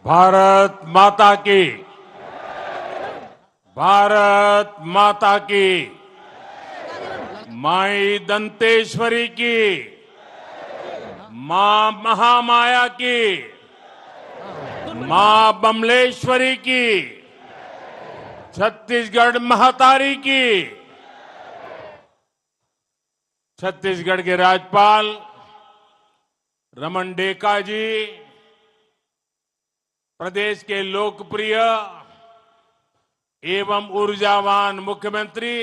भारत माता की, भारत माता की, माई दंतेश्वरी की, मां महामाया की, मां बमलेश्वरी की, छत्तीसगढ़ महातारी की। छत्तीसगढ़ के राज्यपाल रमन डेका जी, प्रदेश के लोकप्रिय एवं ऊर्जावान मुख्यमंत्री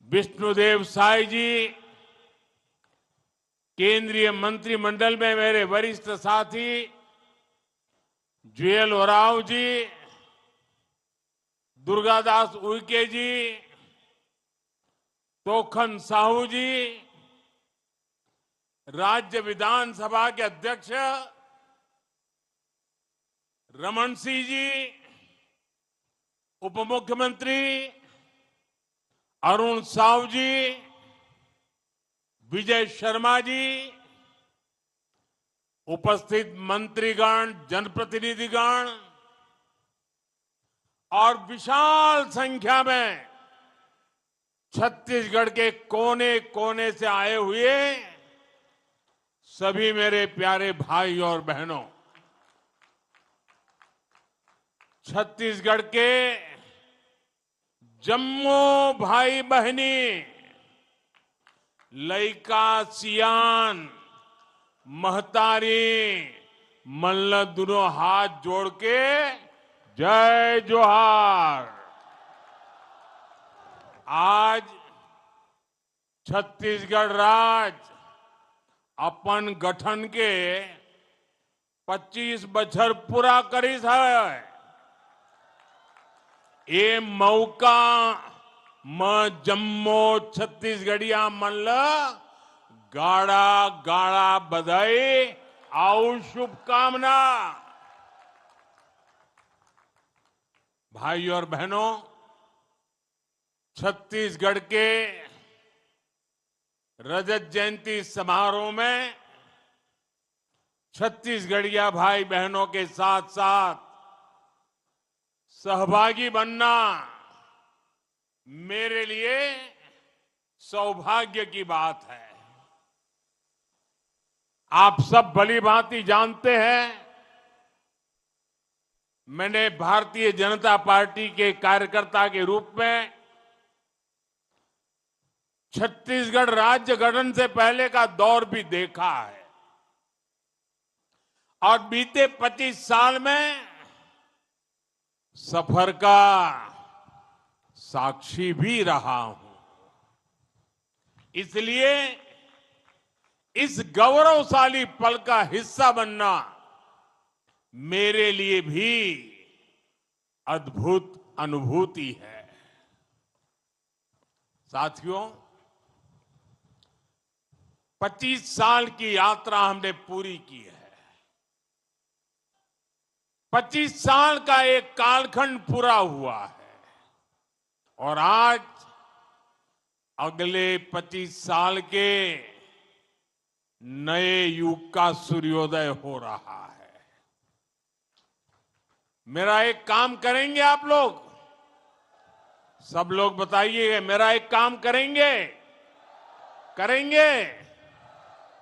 विष्णुदेव साय जी, केंद्रीय मंत्रिमंडल में मेरे वरिष्ठ साथी जुएल ओरांव जी, दुर्गादास उइके जी, तोखन साहू जी, राज्य विधानसभा के अध्यक्ष रमन सिंह जी, उप मुख्यमंत्री अरुण साव जी, विजय शर्मा जी, उपस्थित मंत्रीगण, जनप्रतिनिधिगण और विशाल संख्या में छत्तीसगढ़ के कोने कोने से आए हुए सभी मेरे प्यारे भाई और बहनों, छत्तीसगढ़ के जम्मू भाई बहनी, लइका सियान, महतारी, मल्ल दोनों हाथ जोड़ के जय जोहार। आज छत्तीसगढ़ राज्य अपन गठन के 25 बछर पूरा करीस है। ये मौका म जम्मो छत्तीसगढ़िया मन ल गाड़ा गाड़ा बधाई और शुभकामना। भाई और बहनों, छत्तीसगढ़ के रजत जयंती समारोह में छत्तीसगढ़िया भाई बहनों के साथ साथ सहभागी बनना मेरे लिए सौभाग्य की बात है। आप सब भली भांति जानते हैं, मैंने भारतीय जनता पार्टी के कार्यकर्ता के रूप में छत्तीसगढ़ राज्य गठन से पहले का दौर भी देखा है और बीते 25 साल में सफर का साक्षी भी रहा हूं। इसलिए इस गौरवशाली पल का हिस्सा बनना मेरे लिए भी अद्भुत अनुभूति है। साथियों, 25 साल की यात्रा हमने पूरी की है। 25 साल का एक कालखंड पूरा हुआ है और आज अगले 25 साल के नए युग का सूर्योदय हो रहा है। मेरा एक काम करेंगे आप लोग, सब लोग बताइए, मेरा एक काम करेंगे?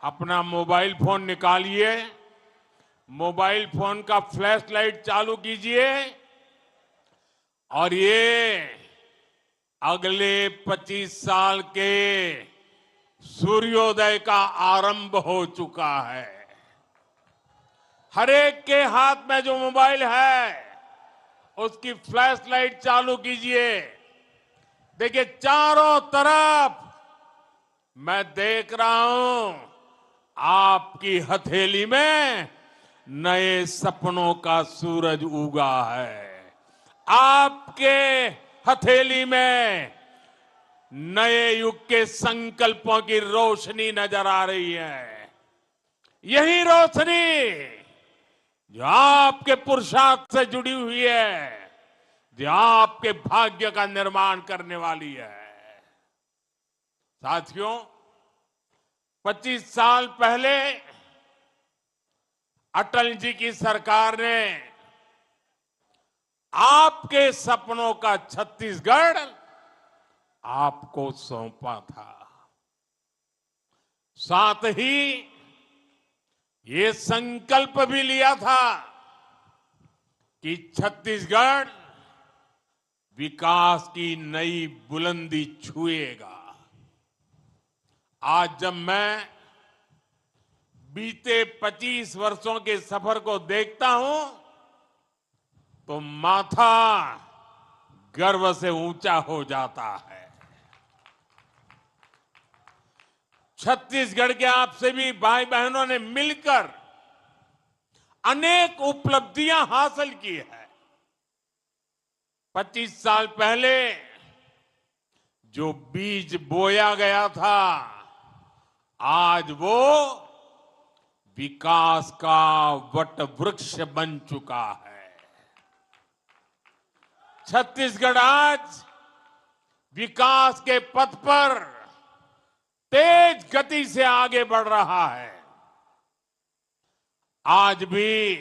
अपना मोबाइल फोन निकालिए, मोबाइल फोन का फ्लैश लाइट चालू कीजिए और ये अगले 25 साल के सूर्योदय का आरंभ हो चुका है। हर एक के हाथ में जो मोबाइल है उसकी फ्लैश लाइट चालू कीजिए। देखिए, चारों तरफ मैं देख रहा हूं आपकी हथेली में नए सपनों का सूरज उगा है। आपके हथेली में नए युग के संकल्पों की रोशनी नजर आ रही है। यही रोशनी जो आपके पुरुषार्थ से जुड़ी हुई है, जो आपके भाग्य का निर्माण करने वाली है। साथियों, 25 साल पहले अटल जी की सरकार ने आपके सपनों का छत्तीसगढ़ आपको सौंपा था। साथ ही ये संकल्प भी लिया था कि छत्तीसगढ़ विकास की नई बुलंदी छुएगा। आज जब मैं बीते 25 वर्षों के सफर को देखता हूं तो माथा गर्व से ऊंचा हो जाता है। छत्तीसगढ़ के आप सभी भाई बहनों ने मिलकर अनेक उपलब्धियां हासिल की है। 25 साल पहले जो बीज बोया गया था, आज वो विकास का वट वृक्ष बन चुका है। छत्तीसगढ़ आज विकास के पथ पर तेज गति से आगे बढ़ रहा है। आज भी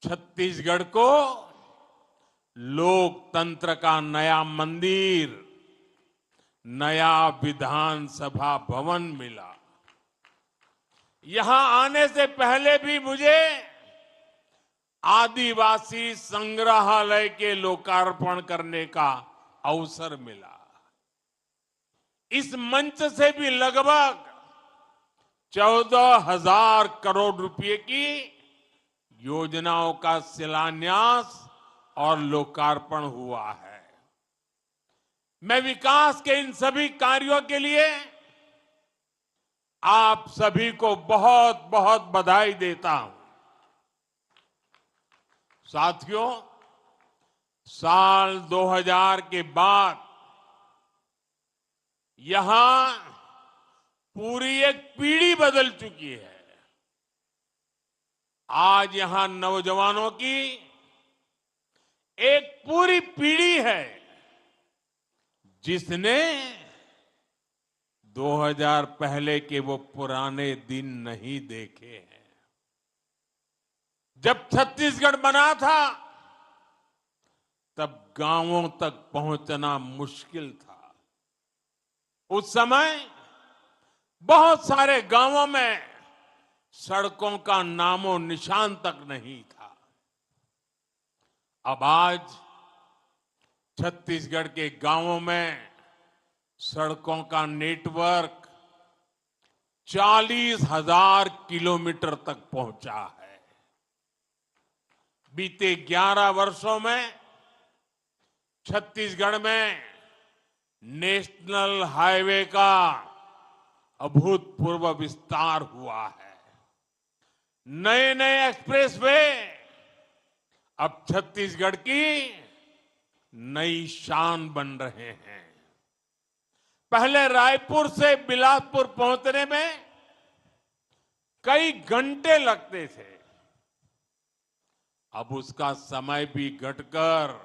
छत्तीसगढ़ को लोकतंत्र का नया मंदिर, नया विधानसभा भवन मिला। यहां आने से पहले भी मुझे आदिवासी संग्रहालय के लोकार्पण करने का अवसर मिला। इस मंच से भी लगभग 14,000 करोड़ रुपए की योजनाओं का शिलान्यास और लोकार्पण हुआ है। मैं विकास के इन सभी कार्यों के लिए आप सभी को बहुत बहुत बधाई देता हूं। साथियों, साल 2000 के बाद यहां पूरी एक पीढ़ी बदल चुकी है। आज यहां नौजवानों की एक पूरी पीढ़ी है जिसने 2000 पहले के वो पुराने दिन नहीं देखे हैं। जब छत्तीसगढ़ बना था तब गांवों तक पहुंचना मुश्किल था। उस समय बहुत सारे गांवों में सड़कों का नामो निशान तक नहीं था। अब आज छत्तीसगढ़ के गांवों में सड़कों का नेटवर्क 40,000 किलोमीटर तक पहुंचा है। बीते 11 वर्षों में छत्तीसगढ़ में नेशनल हाईवे का अभूतपूर्व विस्तार हुआ है। नए नए एक्सप्रेसवे अब छत्तीसगढ़ की नई शान बन रहे हैं। पहले रायपुर से बिलासपुर पहुंचने में कई घंटे लगते थे। अब उसका समय भी घटकर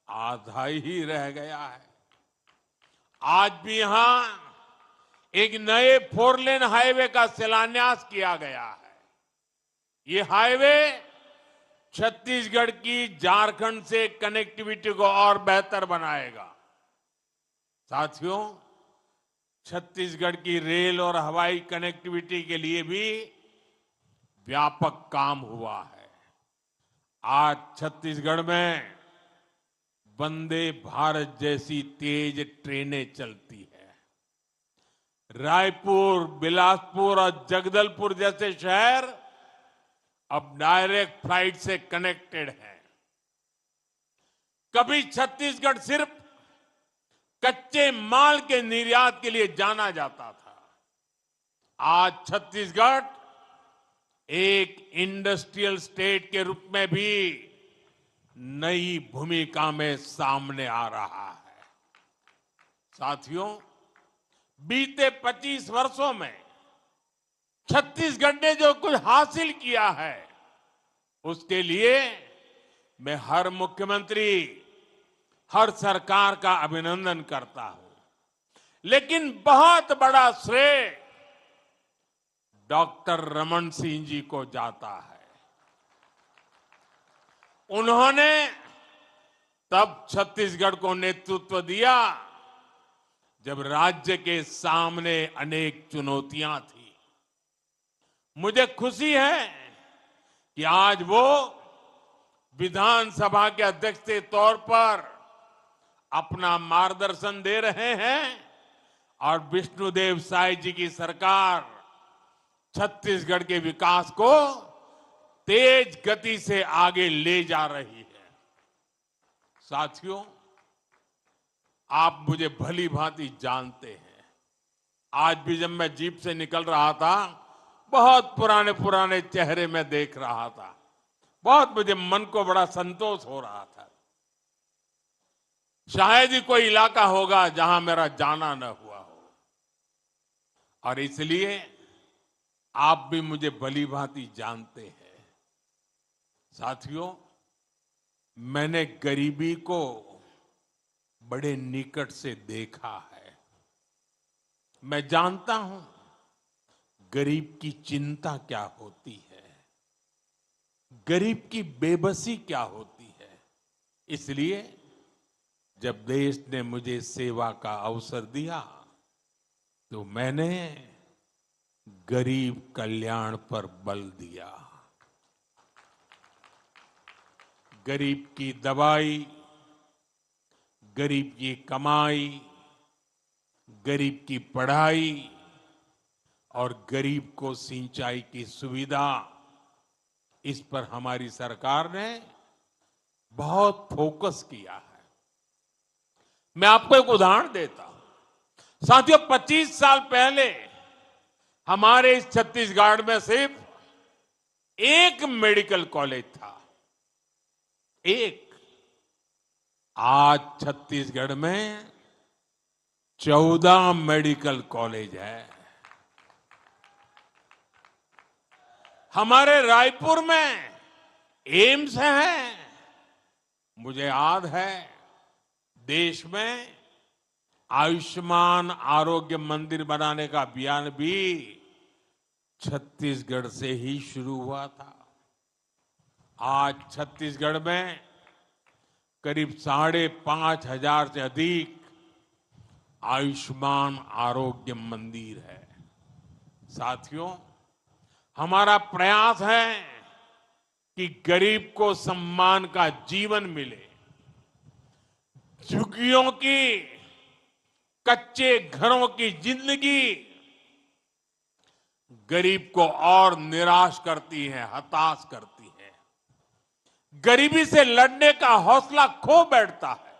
आधा ही रह गया है। आज भी यहां एक नए 4 लेन हाईवे का शिलान्यास किया गया है। ये हाईवे छत्तीसगढ़ की झारखंड से कनेक्टिविटी को और बेहतर बनाएगा। साथियों, छत्तीसगढ़ की रेल और हवाई कनेक्टिविटी के लिए भी व्यापक काम हुआ है। आज छत्तीसगढ़ में वंदे भारत जैसी तेज ट्रेनें चलती है। रायपुर, बिलासपुर और जगदलपुर जैसे शहर अब डायरेक्ट फ्लाइट से कनेक्टेड हैं। कभी छत्तीसगढ़ सिर्फ कच्चे माल के निर्यात के लिए जाना जाता था। आज छत्तीसगढ़ एक इंडस्ट्रियल स्टेट के रूप में भी नई भूमिका में सामने आ रहा है। साथियों, बीते 25 वर्षों में छत्तीसगढ़ ने जो कुछ हासिल किया है उसके लिए मैं हर मुख्यमंत्री, हर सरकार का अभिनंदन करता हूं। लेकिन बहुत बड़ा श्रेय डॉक्टर रमन सिंह जी को जाता है। उन्होंने तब छत्तीसगढ़ को नेतृत्व दिया जब राज्य के सामने अनेक चुनौतियां थी। मुझे खुशी है कि आज वो विधानसभा के अध्यक्ष के तौर पर अपना मार्गदर्शन दे रहे हैं और विष्णुदेव साय जी की सरकार छत्तीसगढ़ के विकास को तेज गति से आगे ले जा रही है। साथियों, आप मुझे भली भांति जानते हैं। आज भी जब मैं जीप से निकल रहा था, बहुत पुराने पुराने चेहरे में देख रहा था। बहुत मुझे मन को बड़ा संतोष हो रहा था। शायद ही कोई इलाका होगा जहां मेरा जाना न हुआ हो, और इसलिए आप भी मुझे भली भांति जानते हैं। साथियों, मैंने गरीबी को बड़े निकट से देखा है। मैं जानता हूं गरीब की चिंता क्या होती है, गरीब की बेबसी क्या होती है। इसलिए जब देश ने मुझे सेवा का अवसर दिया तो मैंने गरीब कल्याण पर बल दिया। गरीब की दवाई, गरीब की कमाई, गरीब की पढ़ाई और गरीब को सिंचाई की सुविधा, इस पर हमारी सरकार ने बहुत फोकस किया है। मैं आपको एक उदाहरण देता हूं। साथियों, 25 साल पहले हमारे इस छत्तीसगढ़ में सिर्फ एक मेडिकल कॉलेज था, एक। आज छत्तीसगढ़ में 14 मेडिकल कॉलेज है। हमारे रायपुर में एम्स है। मुझे याद है देश में आयुष्मान आरोग्य मंदिर बनाने का अभियान भी छत्तीसगढ़ से ही शुरू हुआ था। आज छत्तीसगढ़ में करीब 5,500 से अधिक आयुष्मान आरोग्य मंदिर है। साथियों, हमारा प्रयास है कि गरीब को सम्मान का जीवन मिले, झुग्गियों की, कच्चे घरों की जिंदगी गरीब को और निराश करती है, हताश करती है। गरीबी से लड़ने का हौसला खो बैठता है।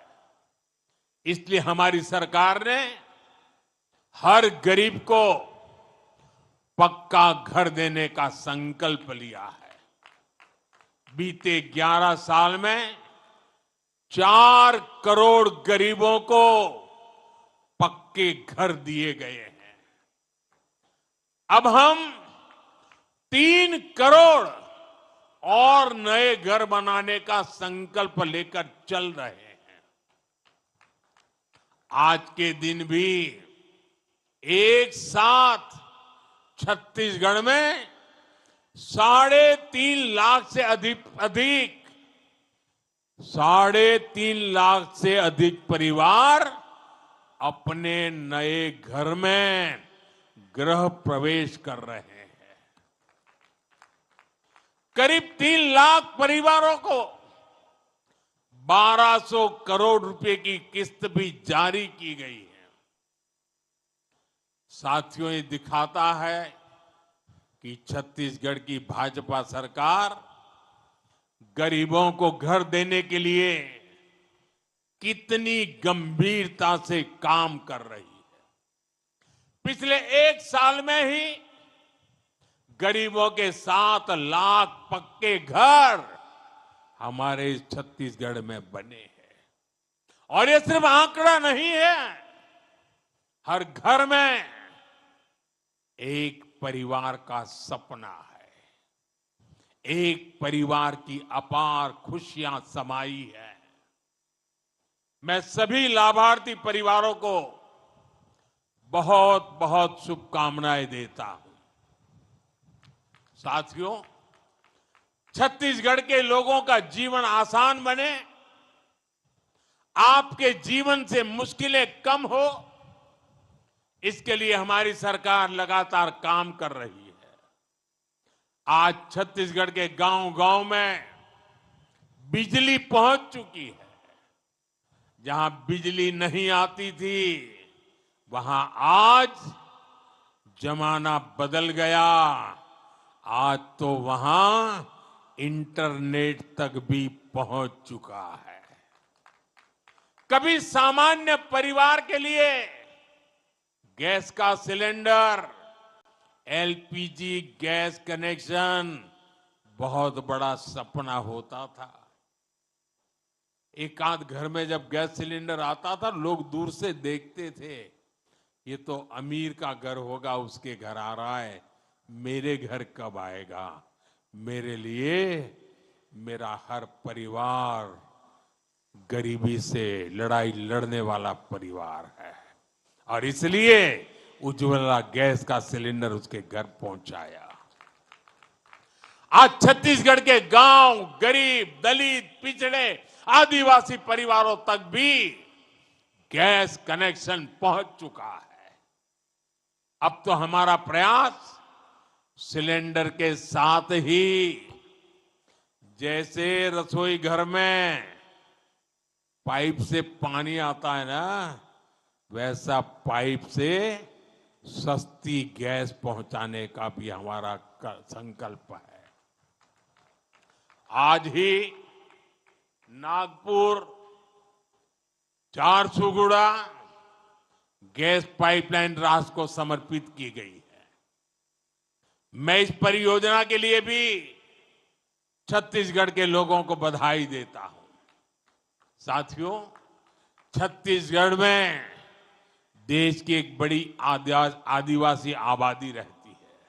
इसलिए हमारी सरकार ने हर गरीब को पक्का घर देने का संकल्प लिया है। बीते 11 साल में 4 करोड़ गरीबों को पक्के घर दिए गए हैं। अब हम 3 करोड़ और नए घर बनाने का संकल्प लेकर चल रहे हैं। आज के दिन भी एक साथ छत्तीसगढ़ में 3.5 लाख से अधिक 3.5 लाख से अधिक परिवार अपने नए घर में गृह प्रवेश कर रहे हैं। करीब 3 लाख परिवारों को 1200 करोड़ रुपए की किस्त भी जारी की गई है। साथियों, ये दिखाता है कि छत्तीसगढ़ की भाजपा सरकार गरीबों को घर देने के लिए कितनी गंभीरता से काम कर रही है। पिछले 1 साल में ही गरीबों के 7 लाख पक्के घर हमारे छत्तीसगढ़ में बने हैं। और ये सिर्फ आंकड़ा नहीं है, हर घर में एक परिवार का सपना है, एक परिवार की अपार खुशियां समाई है। मैं सभी लाभार्थी परिवारों को बहुत बहुत शुभकामनाएं देता हूं। साथियों, छत्तीसगढ़ के लोगों का जीवन आसान बने, आपके जीवन से मुश्किलें कम हो, इसके लिए हमारी सरकार लगातार काम कर रही है। आज छत्तीसगढ़ के गांव-गांव में बिजली पहुंच चुकी है। जहां बिजली नहीं आती थी, वहां आज जमाना बदल गया। आज तो वहां इंटरनेट तक भी पहुंच चुका है। कभी सामान्य परिवार के लिए गैस का सिलेंडर, एलपीजी गैस कनेक्शन बहुत बड़ा सपना होता था। एक आध घर में जब गैस सिलेंडर आता था, लोग दूर से देखते थे, ये तो अमीर का घर होगा, उसके घर आ रहा है, मेरे घर कब आएगा। मेरे लिए मेरा हर परिवार गरीबी से लड़ाई लड़ने वाला परिवार है, और इसलिए उज्ज्वला गैस का सिलेंडर उसके घर पहुंचाया। आज छत्तीसगढ़ के गांव, गरीब, दलित, पिछड़े, आदिवासी परिवारों तक भी गैस कनेक्शन पहुंच चुका है। अब तो हमारा प्रयास सिलेंडर के साथ ही, जैसे रसोई घर में पाइप से पानी आता है ना, वैसा पाइप से सस्ती गैस पहुंचाने का भी हमारा संकल्प है। आज ही नागपुर झारसुगुड़ा गैस पाइपलाइन राष्ट्र को समर्पित की गई है। मैं इस परियोजना के लिए भी छत्तीसगढ़ के लोगों को बधाई देता हूं। साथियों, छत्तीसगढ़ में देश की एक बड़ी आदिवासी आबादी रहती है।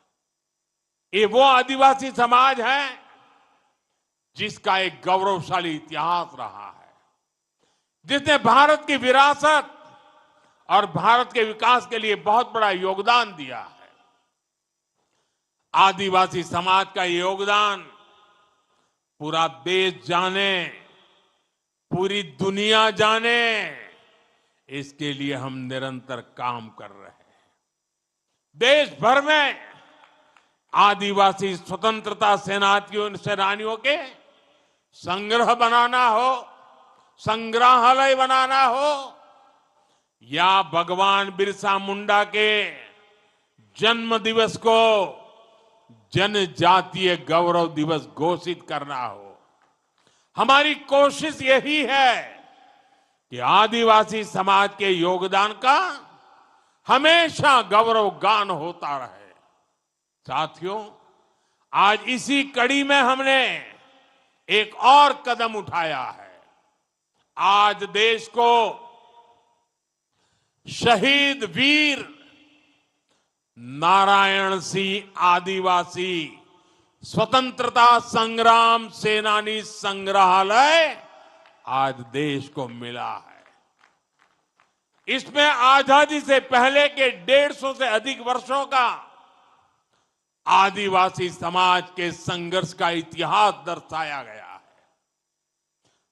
ये वो आदिवासी समाज है जिसका एक गौरवशाली इतिहास रहा है, जिसने भारत की विरासत और भारत के विकास के लिए बहुत बड़ा योगदान दिया है। आदिवासी समाज का योगदान पूरा देश जाने, पूरी दुनिया जाने, इसके लिए हम निरंतर काम कर रहे हैं। देश भर में आदिवासी स्वतंत्रता सेनानियों के संग्रह बनाना हो, संग्रहालय बनाना हो, या भगवान बिरसा मुंडा के जन्म दिवस को जनजातीय गौरव दिवस घोषित करना हो, हमारी कोशिश यही है कि आदिवासी समाज के योगदान का हमेशा गौरवगान होता रहे। साथियों, आज इसी कड़ी में हमने एक और कदम उठाया है। आज देश को शहीद वीर नारायण सिंह आदिवासी स्वतंत्रता संग्राम सेनानी संग्रहालय आज देश को मिला है। इसमें आजादी से पहले के 150 से अधिक वर्षों का आदिवासी समाज के संघर्ष का इतिहास दर्शाया गया है।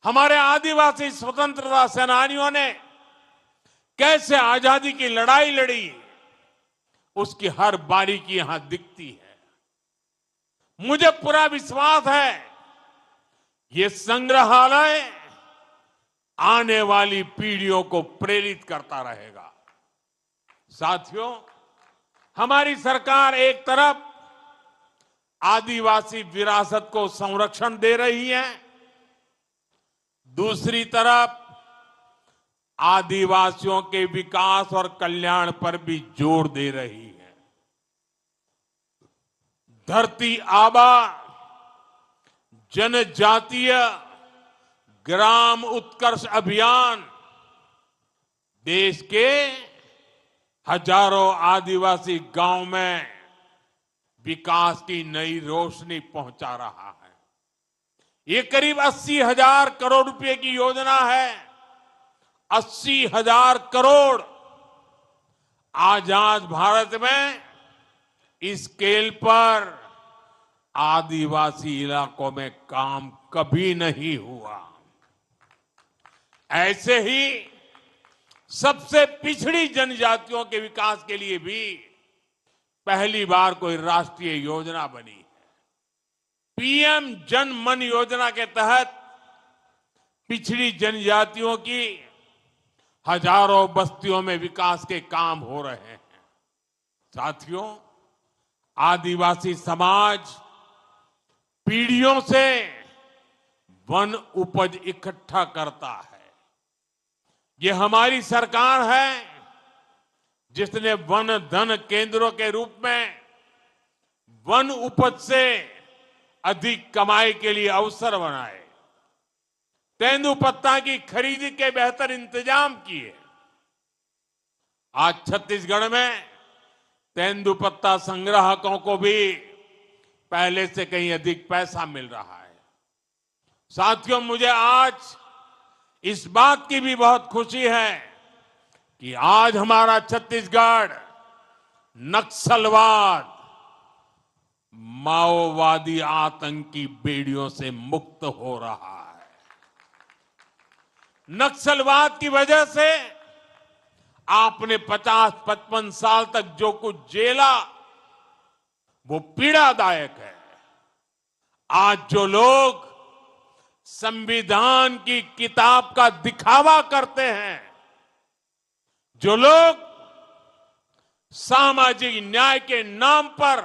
हमारे आदिवासी स्वतंत्रता सेनानियों ने कैसे आजादी की लड़ाई लड़ी, उसकी हर बारीकी यहां दिखती है। मुझे पूरा विश्वास है ये संग्रहालय आने वाली पीढ़ियों को प्रेरित करता रहेगा। साथियों, हमारी सरकार एक तरफ आदिवासी विरासत को संरक्षण दे रही है, दूसरी तरफ आदिवासियों के विकास और कल्याण पर भी जोर दे रही है। धरती आबा जनजातीय ग्राम उत्कर्ष अभियान देश के हजारों आदिवासी गांव में विकास की नई रोशनी पहुंचा रहा है। ये करीब 80,000 करोड़ रुपए की योजना है। 80,000 करोड़ आजाद भारत में इस स्केल पर आदिवासी इलाकों में काम कभी नहीं हुआ। ऐसे ही सबसे पिछड़ी जनजातियों के विकास के लिए भी पहली बार कोई राष्ट्रीय योजना बनी है। पीएम जन मन योजना के तहत पिछड़ी जनजातियों की हजारों बस्तियों में विकास के काम हो रहे हैं। साथियों, आदिवासी समाज पीढ़ियों से वन उपज इकट्ठा करता है। ये हमारी सरकार है जिसने वन धन केंद्रों के रूप में वन उपज से अधिक कमाई के लिए अवसर बनाए, तेंदुपत्ता की खरीदी के बेहतर इंतजाम किए। आज छत्तीसगढ़ में तेंदुपत्ता संग्राहकों को भी पहले से कहीं अधिक पैसा मिल रहा है। साथियों, मुझे आज इस बात की भी बहुत खुशी है कि आज हमारा छत्तीसगढ़ नक्सलवाद, माओवादी आतंकी बेड़ियों से मुक्त हो रहा है। नक्सलवाद की वजह से आपने 50-55 साल तक जो कुछ झेला वो पीड़ादायक है। आज जो लोग संविधान की किताब का दिखावा करते हैं, जो लोग सामाजिक न्याय के नाम पर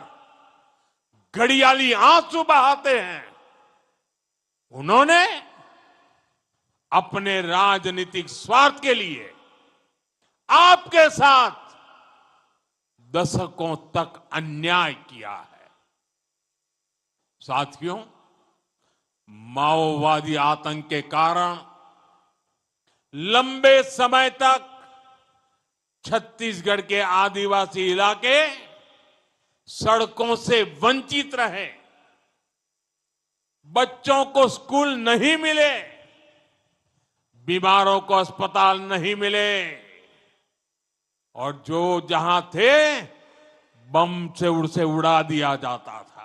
घड़ियाली आंसू बहाते हैं, उन्होंने अपने राजनीतिक स्वार्थ के लिए आपके साथ दशकों तक अन्याय किया है। साथियों, माओवादी आतंक के कारण लंबे समय तक छत्तीसगढ़ के आदिवासी इलाके सड़कों से वंचित रहे। बच्चों को स्कूल नहीं मिले, बीमारों को अस्पताल नहीं मिले, और जो जहां थे बम से उड़ा दिया जाता था।